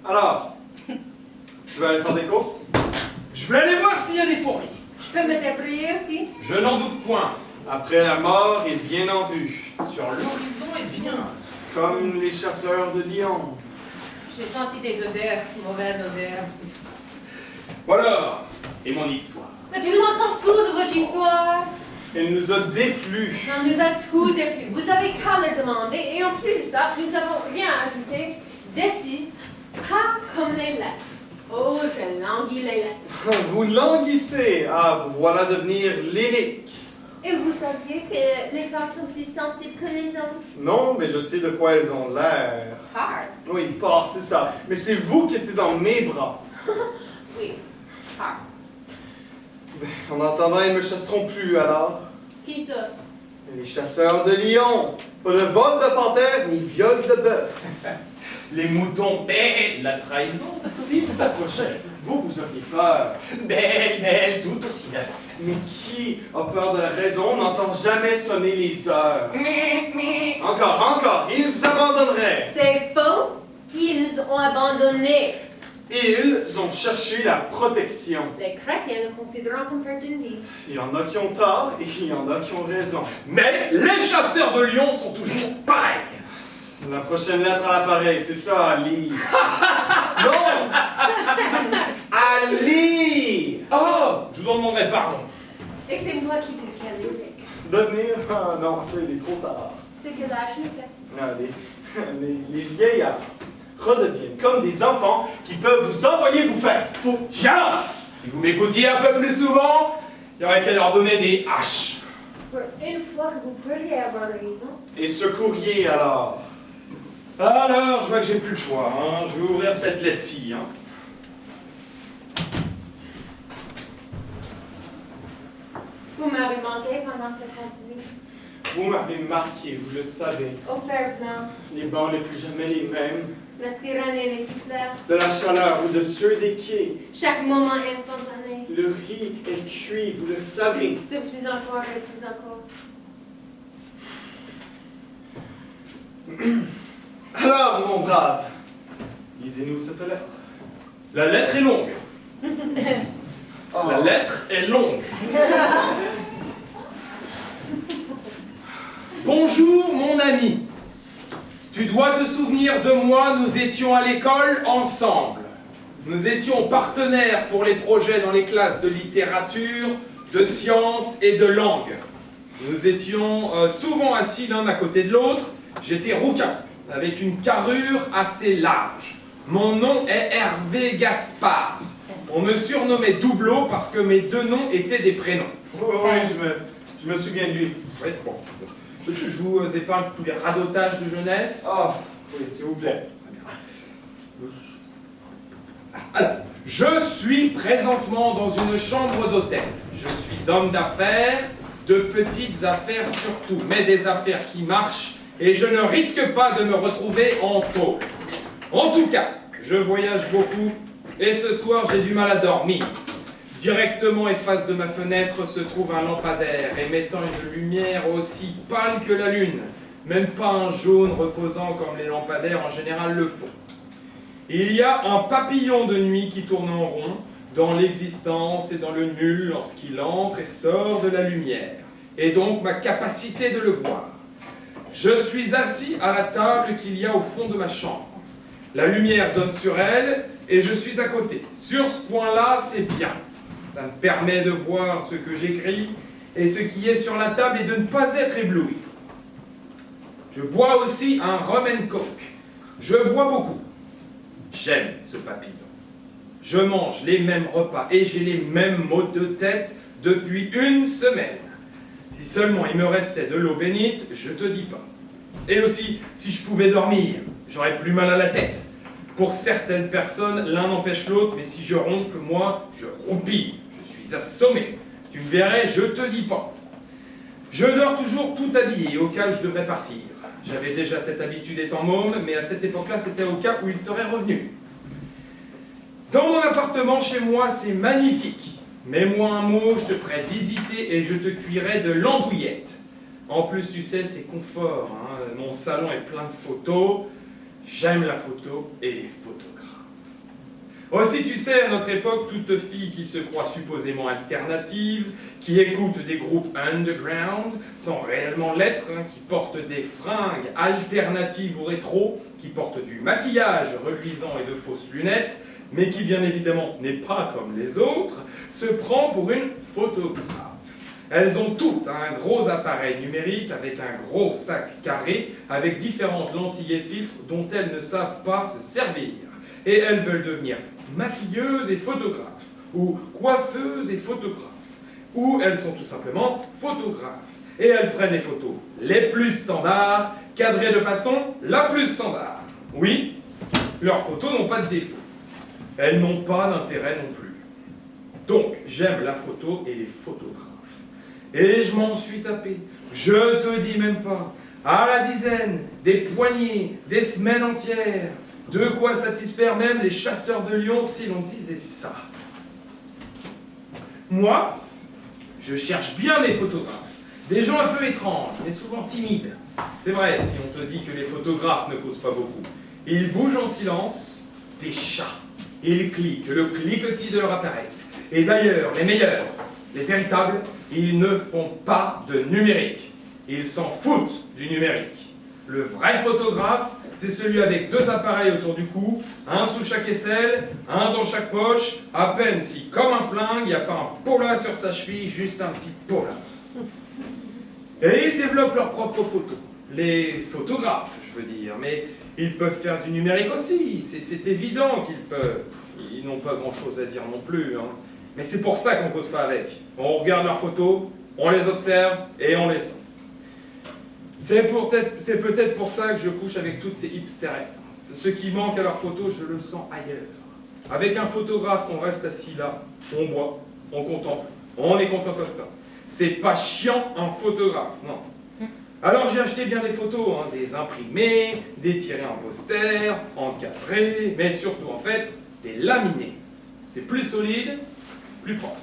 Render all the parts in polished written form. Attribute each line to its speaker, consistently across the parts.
Speaker 1: Alors, tu veux aller faire des courses?
Speaker 2: Je vais aller voir s'il y a des fourmis.
Speaker 3: Je peux me débrouiller aussi?
Speaker 2: Je n'en doute point.
Speaker 1: Après la mort est bien en vue,
Speaker 2: Sur l'horizon est bien.
Speaker 1: comme les chasseurs de lions.
Speaker 3: J'ai senti des odeurs, mauvaises odeurs.
Speaker 2: Voilà. Et mon histoire.
Speaker 3: Mais tout le monde s'en fout de votre histoire.
Speaker 1: Elle nous a déplu.
Speaker 3: On nous a tout déplu. Vous avez qu'à le demander. Et en plus de ça, nous n'avons rien ajouté. D'ici, pas comme les lettres. Oh, je languis les lettres.
Speaker 1: Vous languissez. Ah, vous voilà devenir lyrique.
Speaker 3: Et vous saviez que les femmes sont plus sensibles que les hommes?
Speaker 1: Non, mais je sais de quoi elles ont l'air.
Speaker 3: Hard.
Speaker 1: Oui, pas, c'est ça. Mais c'est vous qui étiez dans mes bras.
Speaker 3: Oui, hard.
Speaker 1: En attendant, ils ne me chasseront plus alors.
Speaker 3: Qui ça?
Speaker 1: Les chasseurs de lions. Pas de vol de panthère, ni viol de bœuf.
Speaker 2: Les moutons belles, la trahison.
Speaker 1: S'ils s'approchaient, vous auriez peur.
Speaker 2: Belle, tout aussi belle.
Speaker 1: Mais qui a peur de la raison? On n'entend jamais sonner les heures. Encore, ils vous abandonneraient.
Speaker 3: C'est faux. Ils ont abandonné.
Speaker 1: Ils ont cherché la protection.
Speaker 3: Les chrétiens le considèrent comme perte d'une vie.
Speaker 1: Il y en a qui ont tort et il y en a qui ont raison.
Speaker 2: Mais les chasseurs de lions sont toujours pareils.
Speaker 1: La prochaine lettre à l'appareil, c'est ça, à lire. Non! À lire!
Speaker 2: Oh, je vous en demanderai pardon.
Speaker 3: Et c'est moi qui te fais lyrique.
Speaker 1: Devenir? Ah non, ça, il est trop tard.
Speaker 3: C'est que l'âge nous fait.
Speaker 1: Ah, les vieillards redeviennent comme des enfants qui peuvent vous envoyer vous faire fou.
Speaker 2: Tiens, si vous m'écoutiez un peu plus souvent, il y aurait qu'à leur donner des haches.
Speaker 3: Pour une fois que vous pourriez avoir raison.
Speaker 1: Et ce courrier, alors?
Speaker 2: Alors, je vois que j'ai plus le choix, hein. Je vais ouvrir cette lettre-ci, hein.
Speaker 3: Vous m'avez manqué pendant 50 nuits.
Speaker 1: Vous m'avez marqué, vous le savez.
Speaker 3: Au fer blanc,
Speaker 1: Les bancs n'est plus jamais les mêmes.
Speaker 3: la sirène et les siffleurs.
Speaker 1: De la chaleur ou de ceux des quais.
Speaker 3: Chaque moment instantané.
Speaker 1: Le riz est cuit, vous le savez.
Speaker 3: De plus encore et plus encore.
Speaker 1: Alors, mon brave, lisez-nous cette lettre.
Speaker 2: La lettre est longue.
Speaker 1: Oh.
Speaker 2: La lettre est longue. Bonjour, mon ami. Tu dois te souvenir de moi, nous étions à l'école ensemble. Nous étions partenaires pour les projets dans les classes de littérature, de sciences et de langue. Nous étions souvent assis l'un à côté de l'autre. J'étais rouquin, avec une carrure assez large. Mon nom est Hervé Gaspard. On me surnommait Doubleau parce que mes deux noms étaient des prénoms.
Speaker 1: Oui, je me souviens de lui.
Speaker 2: Oui, bon. Je vous épargne tous les radotages de jeunesse.
Speaker 1: Ah, oui, s'il vous plaît.
Speaker 2: Alors, je suis présentement dans une chambre d'hôtel. Je suis homme d'affaires, de petites affaires surtout, mais des affaires qui marchent, et je ne risque pas de me retrouver en tôle. En tout cas, je voyage beaucoup, et ce soir j'ai du mal à dormir. Directement en face de ma fenêtre se trouve un lampadaire émettant une lumière aussi pâle que la lune, même pas un jaune reposant comme les lampadaires en général le font. Il y a un papillon de nuit qui tourne en rond, dans l'existence et dans le nul lorsqu'il entre et sort de la lumière, et donc ma capacité de le voir. Je suis assis à la table qu'il y a au fond de ma chambre. La lumière donne sur elle, et je suis à côté. Sur ce point-là, c'est bien. Ça me permet de voir ce que j'écris et ce qui est sur la table et de ne pas être ébloui. Je bois aussi un rum and coke. Je bois beaucoup. J'aime ce papillon. Je mange les mêmes repas et j'ai les mêmes maux de tête depuis une semaine. Si seulement il me restait de l'eau bénite, je te dis pas. Et aussi, si je pouvais dormir, j'aurais plus mal à la tête. Pour certaines personnes, l'un n'empêche l'autre, mais si je ronfle, moi, je roupille. Je suis assommé. Tu me verrais, je te dis pas. Je dors toujours tout habillé, au cas où je devrais partir. J'avais déjà cette habitude étant môme, mais à cette époque-là, c'était au cas où il serait revenu. Dans mon appartement, chez moi, c'est magnifique. Mets-moi un mot, je te ferai visiter et je te cuirai de l'andouillette. En plus, tu sais, c'est confort, hein. Mon salon est plein de photos. J'aime la photo et les photographes. Aussi, tu sais, à notre époque, toute fille qui se croit supposément alternative, qui écoute des groupes underground, sans réellement l'être, hein, qui portent des fringues alternatives ou rétro, qui portent du maquillage reluisant et de fausses lunettes, mais qui bien évidemment n'est pas comme les autres, se prend pour une photographe. Elles ont toutes un gros appareil numérique avec un gros sac carré, avec différentes lentilles et filtres dont elles ne savent pas se servir. Et elles veulent devenir maquilleuses et photographes, ou coiffeuses et photographes, ou elles sont tout simplement photographes. Et elles prennent les photos les plus standards, cadrées de façon la plus standard. Oui, leurs photos n'ont pas de défaut. Elles n'ont pas d'intérêt non plus. Donc, j'aime la photo et les photographes. Et je m'en suis tapé, je te dis même pas, à la dizaine, des poignées, des semaines entières, de quoi satisfaire même les chasseurs de lions si l'on disait ça. Moi, je cherche bien mes photographes. Des gens un peu étranges, mais souvent timides. C'est vrai, si on te dit que les photographes ne causent pas beaucoup. Ils bougent en silence, des chats. Ils cliquent le cliquetis de leur appareil. Et d'ailleurs, les meilleurs, les véritables, ils ne font pas de numérique. Ils s'en foutent du numérique. Le vrai photographe, c'est celui avec 2 appareils autour du cou, un sous chaque aisselle, un dans chaque poche, à peine si, comme un flingue, il n'y a pas un pola sur sa cheville, juste un petit pola. Et ils développent leurs propres photos. Les photographes, je veux dire, mais ils peuvent faire du numérique aussi, c'est évident qu'ils peuvent. Ils n'ont pas grand-chose à dire non plus, hein. Mais c'est pour ça qu'on ne cause pas avec. On regarde leurs photos, on les observe et on les sent. C'est peut-être pour ça que je couche avec toutes ces hipsterettes. Ce qui manque à leurs photos, je le sens ailleurs. Avec un photographe, on reste assis là, on boit, on contemple, on est content comme ça. C'est pas chiant un photographe, non. Alors j'ai acheté bien des photos, hein, des imprimés, des tirés en poster, encadrés, mais surtout en fait, des laminés. C'est plus solide, plus propre.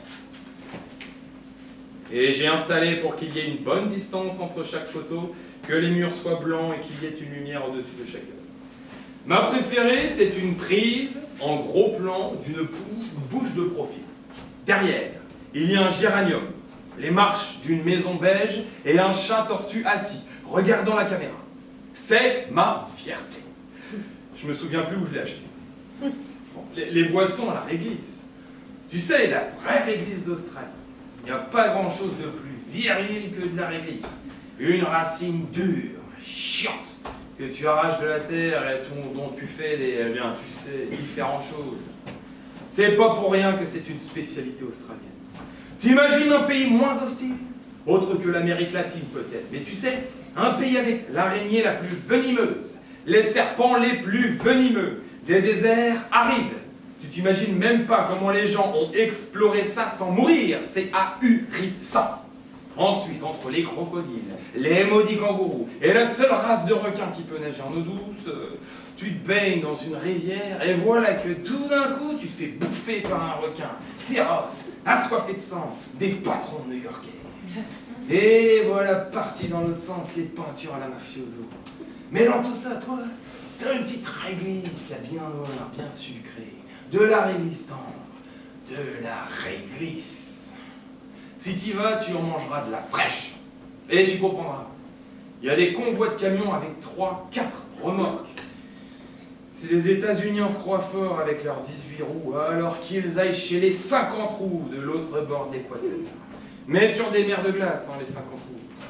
Speaker 2: Et j'ai installé pour qu'il y ait une bonne distance entre chaque photo, que les murs soient blancs et qu'il y ait une lumière au-dessus de chacun. Ma préférée, c'est une prise en gros plan d'une bouche de profil. Derrière, il y a un géranium, les marches d'une maison beige et un chat tortue assis, regardant la caméra. C'est ma fierté. Je me souviens plus où je l'ai acheté. Bon, les boissons à la réglisse. Tu sais, la vraie réglisse d'Australie. Il n'y a pas grand-chose de plus viril que de la réglisse. Une racine dure, chiante, que tu arraches de la terre et dont tu fais différentes choses. C'est pas pour rien que c'est une spécialité australienne. T'imagines un pays moins hostile? Autre que l'Amérique latine peut-être, mais tu sais, un pays avec l'araignée la plus venimeuse, les serpents les plus venimeux, des déserts arides. Tu t'imagines même pas comment les gens ont exploré ça sans mourir, c'est ahurissant. Ensuite, entre les crocodiles, les maudits kangourous et la seule race de requins qui peut nager en eau douce, tu te baignes dans une rivière et voilà que tout d'un coup, tu te fais bouffer par un requin féroce, assoiffé de sang, des patrons new-yorkais. Et voilà parti dans l'autre sens les peintures à la mafioso. Mais dans tout ça, toi, t'as une petite réglisse là, bien noire, bien sucrée, de la réglisse tendre, de la réglisse. Si t'y vas, tu en mangeras de la fraîche. Et tu comprendras. Il y a des convois de camions avec 3, 4 remorques. Si les États-Unis se croient forts avec leurs 18 roues, alors qu'ils aillent chez les 50 roues de l'autre bord de l'équateur. Mais sur des mers de glace, hein, les 50 roues.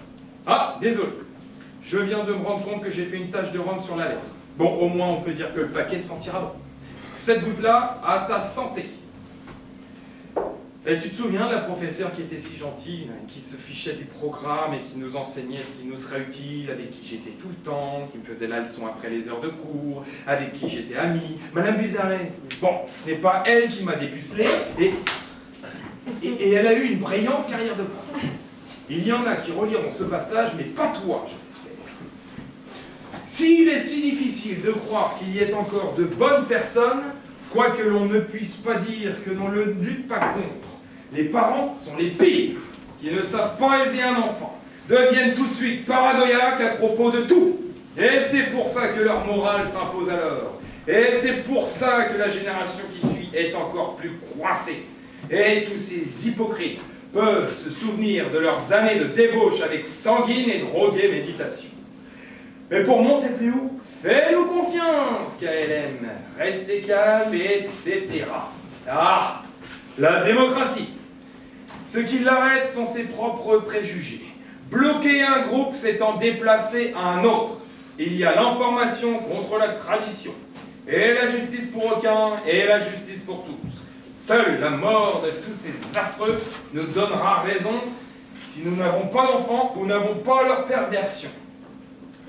Speaker 2: Ah, désolé. Je viens de me rendre compte que j'ai fait une tache de rhum sur la lettre. Bon, au moins on peut dire que le paquet sentira bon. Cette goutte-là, à ta santé. Et tu te souviens de la professeure qui était si gentille, qui se fichait du programme et qui nous enseignait ce qui nous serait utile, avec qui j'étais tout le temps, qui me faisait la leçon après les heures de cours, avec qui j'étais ami, Madame Buzaret. Bon, ce n'est pas elle qui m'a dépucelé, et Et elle a eu une brillante carrière de prof. Il y en a qui reliront ce passage, mais pas toi, je l'espère. S'il est si difficile de croire qu'il y ait encore de bonnes personnes, quoique l'on ne puisse pas dire que l'on ne lutte pas contre, les parents sont les pires, qui ne savent pas élever un enfant, deviennent tout de suite paranoïaques à propos de tout. Et c'est pour ça que leur morale s'impose alors. Et c'est pour ça que la génération qui suit est encore plus coincée. Et tous ces hypocrites peuvent se souvenir de leurs années de débauche avec sanguine et droguée méditation. Mais pour monter plus haut, fais-nous confiance, KLM. Restez calme, etc. Ah, la démocratie. Ce qui l'arrête sont ses propres préjugés. Bloquer un groupe, c'est en déplacer un autre. Il y a l'information contre la tradition. Et la justice pour aucun, et la justice pour tous. Seule la mort de tous ces affreux nous donnera raison si nous n'avons pas d'enfants ou n'avons pas leur perversion.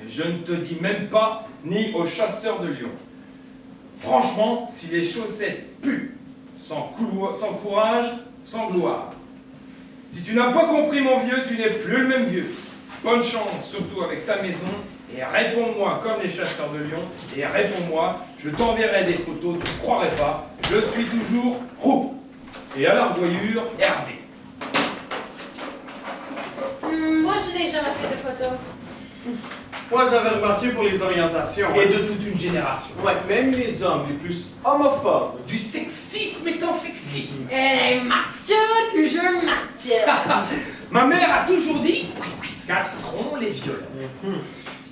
Speaker 2: Et je ne te dis même pas ni aux chasseurs de lions. Franchement, si les chaussettes puent, sans courage, sans gloire. Si tu n'as pas compris, mon vieux, tu n'es plus le même vieux. Bonne chance, surtout avec ta maison, et réponds-moi comme les chasseurs de lions, et réponds-moi, je t'enverrai des photos, tu ne croirais pas, je suis toujours roux. Et à l'arvoyure, Hervé.
Speaker 3: Moi, je n'ai jamais fait de photos.
Speaker 1: Moi, j'avais remarqué pour les orientations.
Speaker 2: Et de toute une génération.
Speaker 1: Ouais, même les hommes les plus homophobes.
Speaker 2: Du sexisme étant sexisme.
Speaker 3: Macho, toujours macho.
Speaker 2: Ma mère a toujours dit, castrons les violents.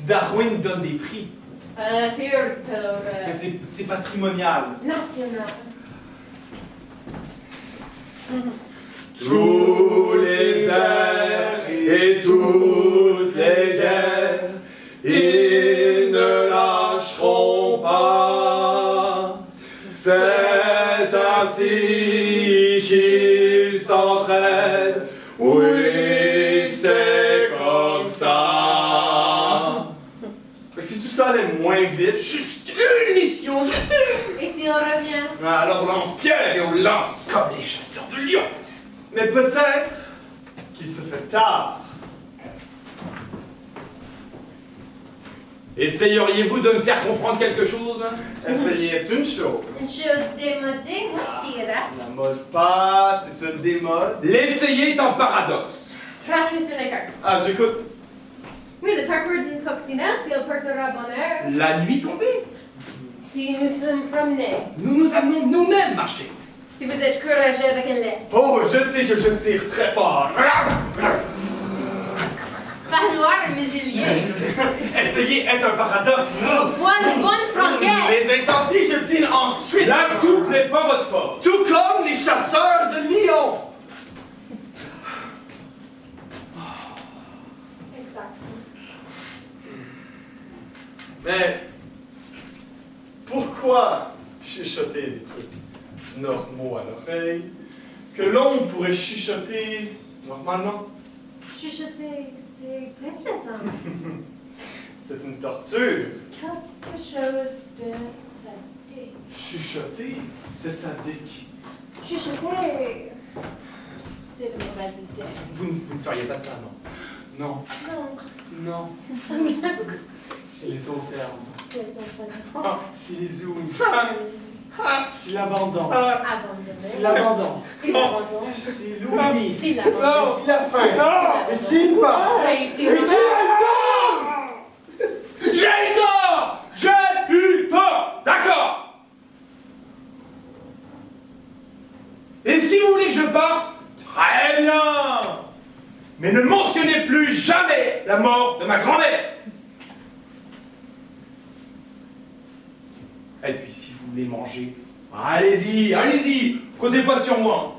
Speaker 1: Darwin donne des prix. Mais c'est patrimonial.
Speaker 3: National.
Speaker 1: Tous les airs et toutes les guerres, ils ne lâcheront pas. C'est ainsi qu'ils s'entraident. Oui, c'est comme ça. Mais si tout ça allait moins vite, juste une mission, juste une.
Speaker 3: Et si on revient?
Speaker 1: Alors on lance pierre et on lance.
Speaker 2: Comme les chasseurs de lions.
Speaker 1: Mais peut-être qu'il se fait tard.
Speaker 2: Essayeriez-vous de me faire comprendre quelque chose?
Speaker 1: Essayer est une chose.
Speaker 3: Une chose démodée, moi je dirais.
Speaker 1: La mode passe, c'est se démode.
Speaker 2: L'essayer est un paradoxe.
Speaker 3: Tracer sur les cartes.
Speaker 1: Ah, j'écoute.
Speaker 3: Oui, le parcours d'une coccinelle, s'il portera bonheur,
Speaker 2: La nuit tombée,
Speaker 3: si nous sommes promenés,
Speaker 2: nous nous amenons nous-mêmes marcher.
Speaker 3: si vous êtes courageux avec une lettre.
Speaker 1: Oh, je sais que je tire très fort.
Speaker 3: Falloir un muselier.
Speaker 1: Essayer est un paradoxe.
Speaker 3: Au point de bonne franquette.
Speaker 1: Les incendies, je dîne ensuite.
Speaker 2: La soupe n'est pas votre force.
Speaker 1: Tout comme les chasseurs de lions.
Speaker 3: Exact.
Speaker 1: Mais pourquoi chuchoter des trucs normaux à l'oreille que l'on pourrait chuchoter normalement?
Speaker 3: Chuchoter, c'est déplaisant.
Speaker 1: C'est une torture.
Speaker 3: Quelque chose de sadique.
Speaker 1: Chuchoter, c'est sadique.
Speaker 3: Chuchoter, c'est de mauvaise idée.
Speaker 2: Vous ne feriez pas ça, non?
Speaker 1: Non,
Speaker 3: Non,
Speaker 1: non. C'est les autres termes.
Speaker 3: c'est son
Speaker 1: Ah, c'est les ouïes.
Speaker 3: Ah,
Speaker 1: C'est l'abandon.
Speaker 3: abandonné.
Speaker 1: C'est l'abandon.
Speaker 3: C'est l'abandon.
Speaker 1: C'est l'oubli.
Speaker 3: C'est l'abandon.
Speaker 1: Non, c'est la fin.
Speaker 3: Non.
Speaker 1: Et c'est une part.
Speaker 3: Ouais, c'est
Speaker 1: Et
Speaker 3: l'abandon.
Speaker 1: qui
Speaker 2: J'ai eu tort! J'ai eu tort! D'accord! Et si vous voulez que je parte, très bien! Mais ne mentionnez plus jamais la mort de ma grand-mère! Et puis si vous voulez manger, allez-y, allez-y! Comptez pas sur moi!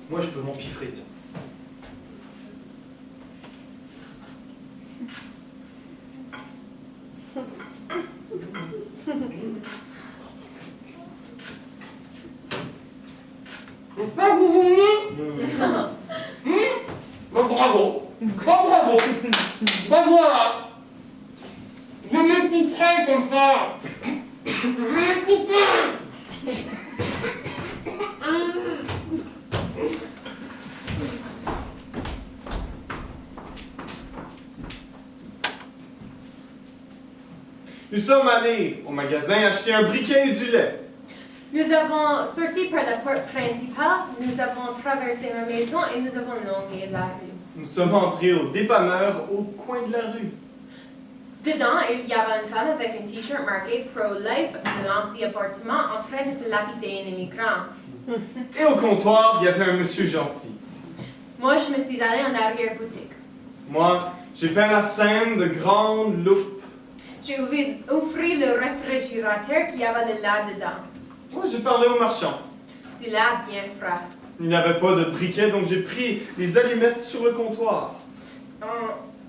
Speaker 2: Moi je peux m'empiffrer. Ah, vous venez? Bah, bravo! Bah, bravo! Bah, voilà! Je m'étoufferai comme ça! Je m'étoufferai!
Speaker 1: Nous sommes allés au magasin acheter un briquet et du lait.
Speaker 3: Nous avons sorti par la porte principale, nous avons traversé la maison et nous avons longué la rue.
Speaker 1: Nous sommes entrés au dépanneur au coin de la rue.
Speaker 3: Dedans, il y avait une femme avec un t-shirt marqué Pro-Life de l'anti-avortement en train de se lapider un immigrant.
Speaker 1: Et au comptoir, il y avait un monsieur gentil.
Speaker 3: Moi, je me suis allée en arrière-boutique.
Speaker 1: Moi, j'ai peint la scène de grandes loupes.
Speaker 3: J'ai ouvert le réfrigérateur qui avait le lait dedans.
Speaker 1: Moi, j'ai parlé au marchand.
Speaker 3: Du lait bien frais.
Speaker 1: Il n'y avait pas de briquet, donc j'ai pris les allumettes sur le comptoir.
Speaker 3: En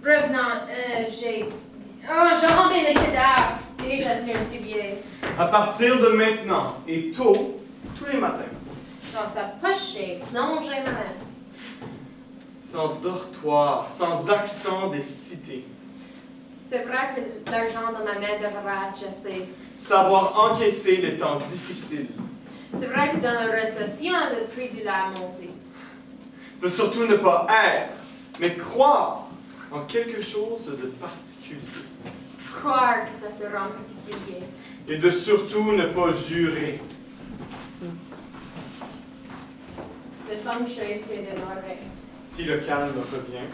Speaker 3: revenant, j'ai enjambé le cadavre. Déjà, c'est un civier.
Speaker 1: À partir de maintenant, et tôt, tous les matins,
Speaker 3: Dans sa poche, j'ai plongé ma main.
Speaker 1: sans dortoir, sans accent des cités,
Speaker 3: C'est vrai que l'argent dans ma main devrait adjuster.
Speaker 1: savoir encaisser les temps difficiles,
Speaker 3: C'est vrai que dans la récession, le prix du lait a monté.
Speaker 1: de surtout ne pas être, mais croire en quelque chose de particulier,
Speaker 3: Croire que ça sera particulier.
Speaker 1: et de surtout ne pas jurer.
Speaker 3: Le feng shui, c'est de l'oreille.
Speaker 1: Si le calme revient.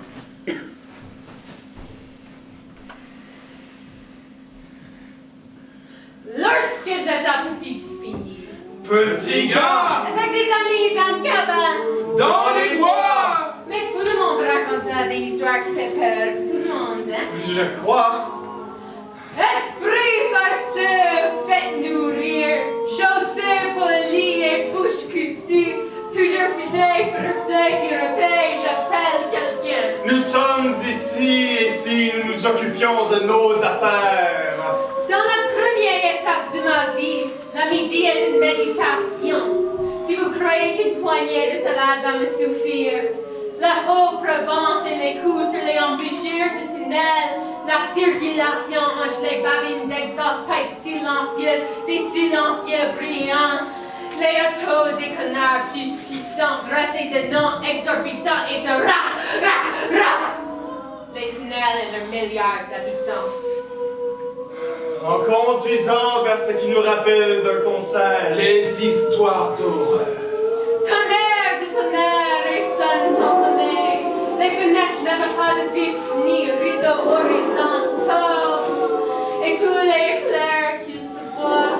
Speaker 3: Lorsque j'étais petite fille,
Speaker 1: Petit gars,
Speaker 3: avec des amis dans une cabane,
Speaker 2: Dans les bois!
Speaker 3: mais tout le monde racontait des histoires qui fait peur. Tout le monde, hein?
Speaker 1: je crois,
Speaker 3: Esprit farceux, faites-nous rire. Chaussures polies et bouche cousue. Toujours fidèle pour ceux qui repayent, j'appelle quelqu'un.
Speaker 1: nous sommes ici et si nous nous occupions de nos affaires.
Speaker 3: Dans la première étape de ma vie, la midi est une méditation. Si vous croyez qu'une poignée de salade va me suffire, la Haute-Provence et les coups sur les embûchures de tunnels, la circulation entre les babines d'exhaust pipes silencieuses, des silencieux brillants, les autos des connards plus puissants, dressés de noms exorbitants et de rap, rap, rap. Les tunnels et leurs milliards d'habitants.
Speaker 1: En conduisant vers ce qui nous rappelle d'un concert.
Speaker 2: Les histoires d'horreur.
Speaker 3: Tonnerre de tonnerre et sonne sans sommeil. Les fenêtres n'avaient pas de vitres ni rideaux horizontaux. Et tous les fleurs qu'ils se voient.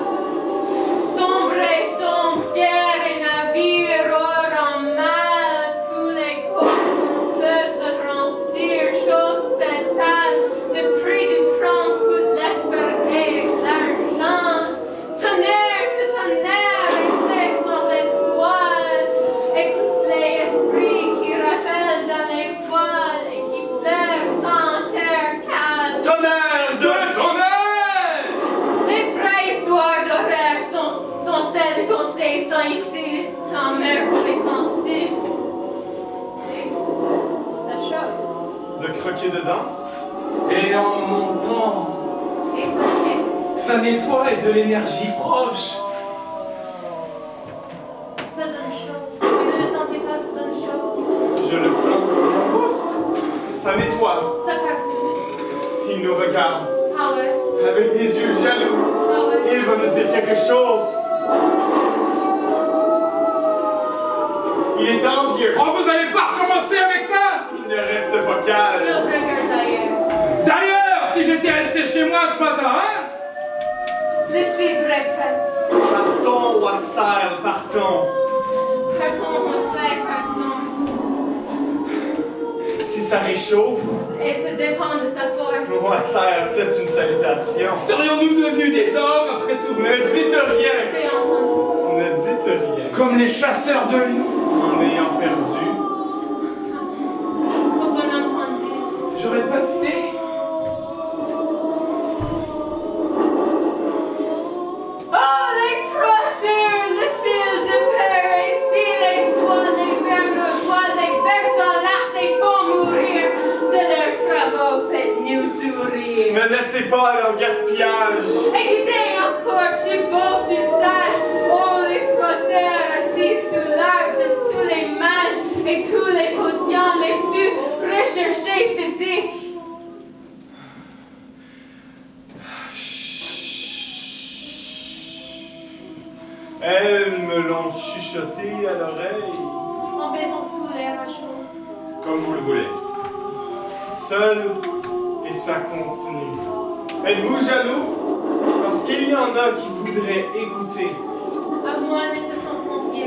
Speaker 3: Sombre et sombre, guerre et navire, or en mal. Tous les corps peuvent se transcire, chose s'étale. Le prix du trône coûte l'espoir et l'argent. Tonnerre de tonnerre et c'est sans étoile. Écoute les esprits qui rappellent dans les voiles et qui pleurent sans terre calme.
Speaker 1: Tonnerre de
Speaker 2: Tonnerre!
Speaker 3: Les vraies histoires d'horreur sont celles qu'on sait sans ici, sans meurtre et sans cible. Et ça choque.
Speaker 1: de croquer dedans.
Speaker 2: Et en montant,
Speaker 3: Et ça fait.
Speaker 2: ça nettoie et de l'énergie proche.
Speaker 3: Ça donne chaud. Vous ne le sentez pas, ça donne chaud.
Speaker 1: Je le sens. Ça nettoie.
Speaker 3: Ça parfume.
Speaker 1: Il nous regarde
Speaker 3: Ah ouais.
Speaker 1: avec des yeux jaloux.
Speaker 3: Ah ouais.
Speaker 1: Il va nous dire quelque chose. Il est envieux.
Speaker 2: Oh, vous allez pas recommencer avec ça?
Speaker 1: Il ne reste pas calme.
Speaker 3: L'autre regarde d'ailleurs.
Speaker 2: D'ailleurs, si j'étais resté chez moi ce matin, hein?
Speaker 3: Le cidre est prêt.
Speaker 1: Partons, Wassail, partons.
Speaker 3: Pardon, on sait, pardon.
Speaker 1: Si ça réchauffe,
Speaker 3: Et ça dépend de sa force.
Speaker 1: Wassail, c'est une salutation.
Speaker 2: Serions-nous devenus des hommes après tout?
Speaker 1: Ne dites rien.
Speaker 3: C'est entendu.
Speaker 1: Ne dites rien.
Speaker 2: Comme les chasseurs de lions?
Speaker 1: En ayant perdu,
Speaker 3: Au bon entendu.
Speaker 2: J'aurais pas deviné.
Speaker 3: Oh, les crosseurs, le fil de peur, et si les soies, les vers me voient, les berceaux lassés pour mourir de leurs travaux, faites-nous sourire.
Speaker 1: ne laissez pas leur gaspillage.
Speaker 3: Et tu sais encore plus beau, plus sage, oh, les crosseurs assis sous l'arbre de tous les mages et tous les potions les plus recherchés physiques.
Speaker 1: chuchoter à l'oreille.
Speaker 3: En baisant tous les machins.
Speaker 2: Comme vous le voulez.
Speaker 1: Seul, et ça continue. Êtes-vous jaloux? Parce qu'il y en a qui voudraient écouter.
Speaker 3: À moi ne se sont confiés.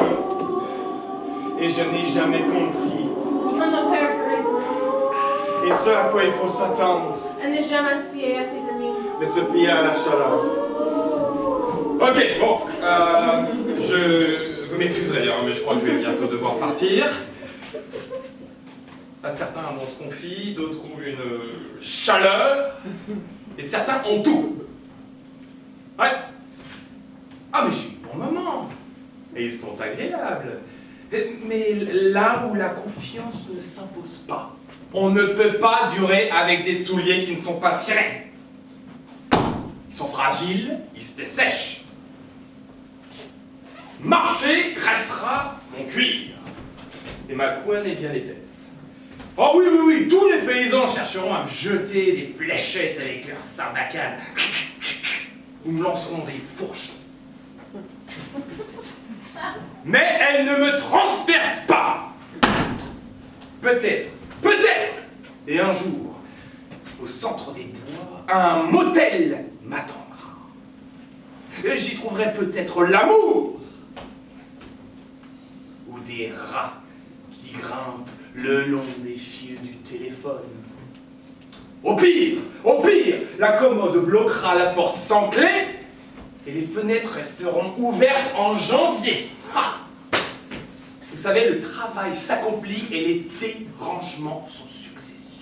Speaker 1: Et je n'ai jamais compris.
Speaker 3: Ils en ont peur de raison.
Speaker 1: Et ce à quoi il faut s'attendre,
Speaker 3: À ne jamais se fier à ses amis.
Speaker 1: mais se fier à la chaleur.
Speaker 2: Ok, bon, vous m'excuserez, hein, mais je crois que je vais bientôt devoir partir. Certains on se confie, d'autres trouvent une chaleur, et certains ont tout. Ouais. Ah, mais j'ai eu bon moment. Et ils sont agréables. Mais là où la confiance ne s'impose pas, on ne peut pas durer avec des souliers qui ne sont pas cirés. Ils sont fragiles, ils se dessèchent. Marcher graissera mon cuir. Et ma couenne est bien épaisse. Oh oui, oui, oui, tous les paysans chercheront à me jeter des fléchettes avec leurs sardacanes. Ou me lanceront des fourches. Mais elles ne me transpercent pas. Peut-être, et un jour, au centre des bois, un motel m'attendra. Et j'y trouverai peut-être l'amour. Ou des rats qui grimpent le long des fils du téléphone. Au pire, la commode bloquera la porte sans clé et les fenêtres resteront ouvertes en janvier. Ah. Vous savez, le travail s'accomplit et les dérangements sont successifs.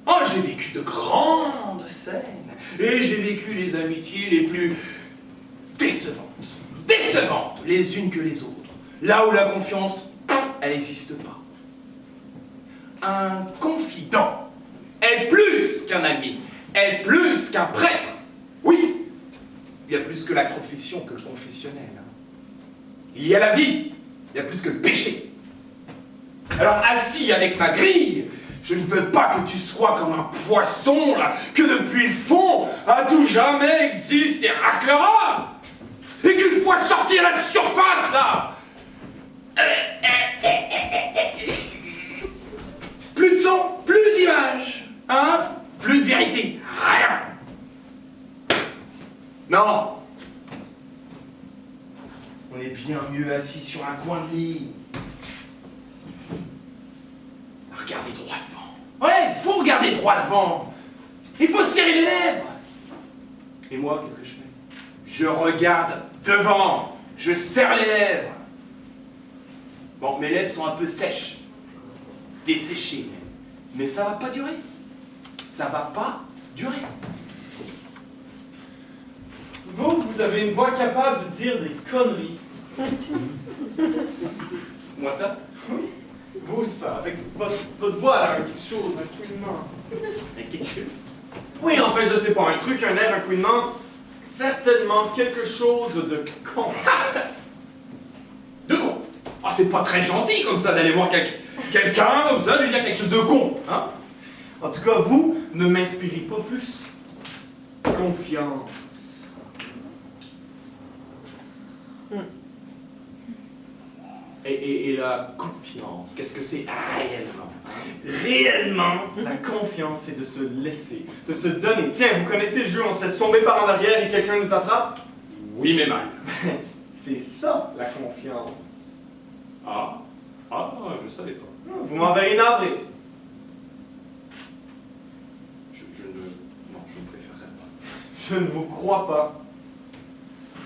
Speaker 2: Oh, j'ai vécu de grandes scènes et j'ai vécu les amitiés les plus décevantes les unes que les autres. Là où la confiance, elle n'existe pas. Un confident est plus qu'un ami, est plus qu'un prêtre. Oui, il y a plus que la confession que le confessionnel. Il y a la vie, il y a plus que le péché. Alors assis avec ma grille, je ne veux pas que tu sois comme un poisson là, que depuis le fond, à tout jamais existe et raclera. Et qu'une fois sorti à la surface là, plus de son, plus d'image, hein, plus de vérité, rien. Non. On est bien mieux assis sur un coin de lit. Regardez droit devant. Ouais, il faut regarder droit devant. Il faut serrer les lèvres. Et moi, qu'est-ce que je fais? Je regarde devant. Je serre les lèvres. Bon, mes lèvres sont un peu sèches. Desséchées même. Mais ça va pas durer. Ça va pas durer.
Speaker 1: Vous avez une voix capable de dire des conneries.
Speaker 2: Moi ça?
Speaker 1: Oui. Vous, ça, avec votre voix, là, quelque chose, un couinement.
Speaker 2: Quelque chose.
Speaker 1: Oui, en fait, je sais pas, un truc, un air, un couinement. Certainement quelque chose de con.
Speaker 2: De con. Ah, c'est pas très gentil comme ça d'aller voir quelqu'un comme ça, lui dire quelque chose de con, hein?
Speaker 1: En tout cas, vous ne m'inspirez pas plus confiance.
Speaker 2: Et la confiance, qu'est-ce que c'est réellement?
Speaker 1: Réellement, la confiance, c'est de se laisser, de se donner. Tiens, vous connaissez le jeu, on se laisse tomber par en arrière et quelqu'un nous attrape?
Speaker 2: Oui, mais mal.
Speaker 1: C'est ça, la confiance.
Speaker 2: Ah, je savais pas.
Speaker 1: Vous m'enverrez navré.
Speaker 2: Non, je ne préférerais pas.
Speaker 1: Je ne vous crois pas.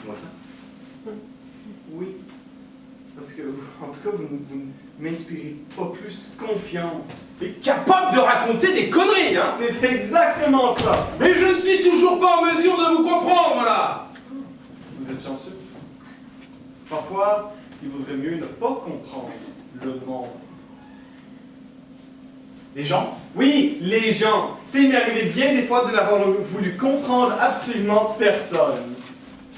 Speaker 2: Moi ça?
Speaker 1: Oui. Parce que, en tout cas, vous ne m'inspirez pas plus confiance.
Speaker 2: Mais capable de raconter des conneries, hein?
Speaker 1: C'est exactement ça.
Speaker 2: Mais je ne suis toujours pas en mesure de vous comprendre, là!
Speaker 1: Vous êtes chanceux. Parfois, il vaudrait mieux ne pas comprendre le monde.
Speaker 2: Les gens?
Speaker 1: Oui, les gens. Tu sais, il m'est arrivé bien des fois de n'avoir voulu comprendre absolument personne.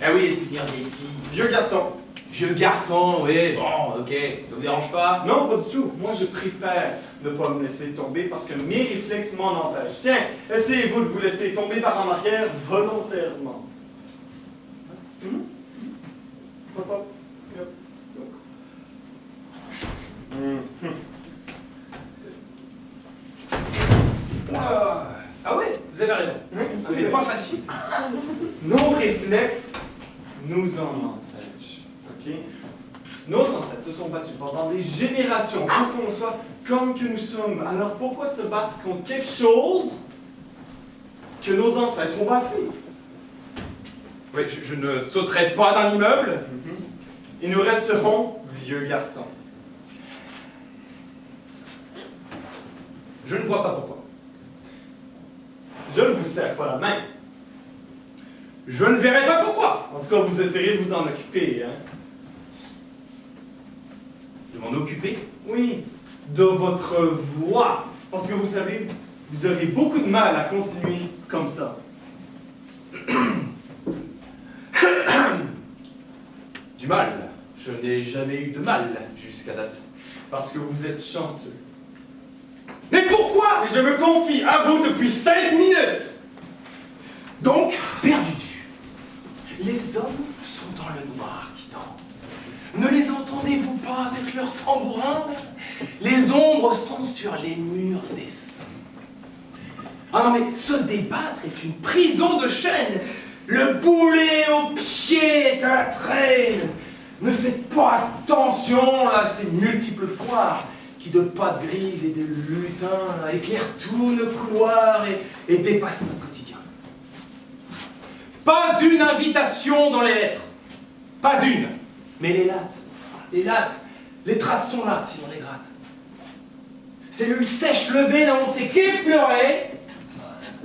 Speaker 2: Ah oui, les filles, vieilles filles.
Speaker 1: Vieux garçon.
Speaker 2: Vieux garçon, oui, bon, ok, ça vous dérange pas?
Speaker 1: Non, pas du tout. Moi, je préfère ne pas me laisser tomber parce que mes réflexes m'en empêchent. Tiens, essayez-vous de vous laisser tomber par en arrière volontairement. Papa. réflexes nous en empêchent. Ok? Nos ancêtres se sont battus pendant des générations pour qu'on soit comme que nous sommes. Alors pourquoi se battre contre quelque chose que nos ancêtres ont bâti?
Speaker 2: Oui, je ne sauterai pas d'un immeuble.
Speaker 1: Et nous resterons vieux garçons.
Speaker 2: Je ne vois pas pourquoi.
Speaker 1: Je ne vous serre pas la main.
Speaker 2: Je ne verrai pas pourquoi.
Speaker 1: En tout cas, vous essayerez de vous en occuper, hein?
Speaker 2: De m'en occuper?
Speaker 1: Oui, de votre voix. Parce que vous savez, vous aurez beaucoup de mal à continuer comme ça.
Speaker 2: Du mal. Je n'ai jamais eu de mal jusqu'à date.
Speaker 1: Parce que vous êtes chanceux.
Speaker 2: Mais pourquoi?
Speaker 1: Et je me confie à vous depuis 5 minutes.
Speaker 2: Donc, perdu de vue. Les hommes sont dans le noir qui dansent. Ne les entendez-vous pas avec leurs tambourins? Les ombres sont sur les murs des saints. Ah non mais se débattre est une prison de chaînes. Le boulet au pied est un traîne. Ne faites pas attention à ces multiples foires qui de pattes grises et de lutins éclairent tous nos couloirs et dépassent notre quotidien. Pas une invitation dans les lettres. Pas une. Mais les lattes, les traces sont là si on les gratte. Cellules sèches levées n'en ont fait qu'effleurer,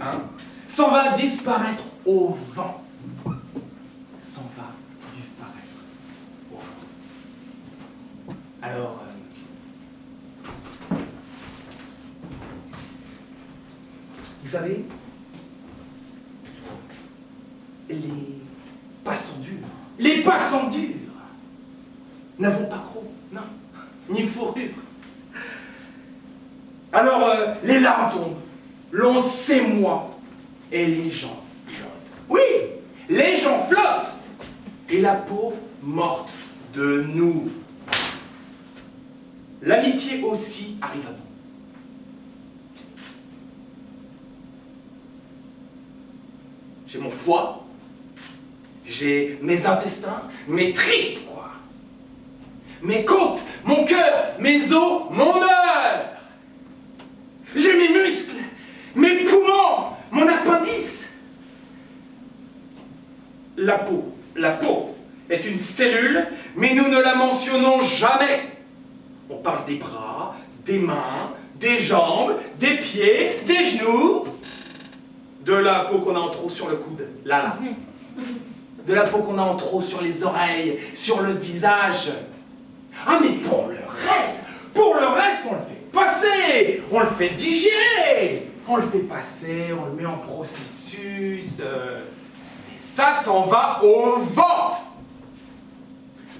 Speaker 2: hein, s'en va disparaître au vent. S'en va disparaître au vent. Alors, vous savez, les passants durs, n'avons pas croc, non, ni fourrure. Alors, les larmes tombent, l'on s'émoie, et les gens flottent. Oui, les gens flottent, et la peau morte de nous. L'amitié aussi arrive à bout. J'ai mon foie, j'ai mes intestins, mes tripes, quoi. Mes côtes, mon cœur, mes os, mon œuvre. J'ai mes muscles, mes poumons, mon appendice. La peau est une cellule, mais nous ne la mentionnons jamais. On parle des bras, des mains, des jambes, des pieds, des genoux. De la peau qu'on a en trop sur le coude, là. De la peau qu'on a en trop sur les oreilles, sur le visage. Ah mais pour le reste, on le fait passer, on le fait digérer, on le fait passer, on le met en processus. Et ça s'en va au vent.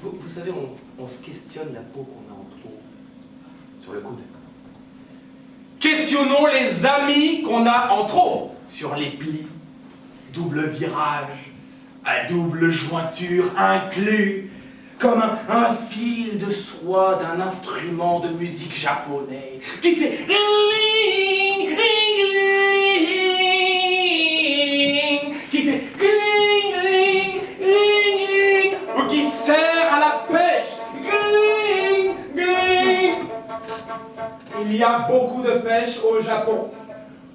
Speaker 2: Vous savez, on se questionne la peau qu'on a en trop sur le coude. Questionnons les amis qu'on a en trop sur les plis, double virage, à double jointure inclus, comme un fil de soie d'un instrument de musique japonais qui fait ring, ring, ring, qui fait ring, ring, ring, ring, ou qui sert à la pêche. Ring, ring. Il y a beaucoup de pêche au Japon.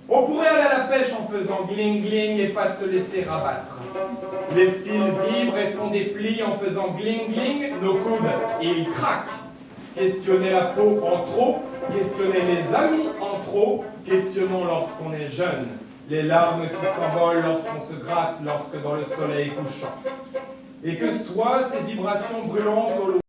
Speaker 2: On pourrait aller à la pêche en faisant gling-gling et pas se laisser rabattre. Les fils vibrent et font des plis en faisant gling-gling, nos coudes, ils craquent. Questionner la peau en trop, questionner les amis en trop, questionnons lorsqu'on est jeune, les larmes qui s'envolent lorsqu'on se gratte, lorsque dans le soleil couchant. Et que soient ces vibrations brûlantes au loin,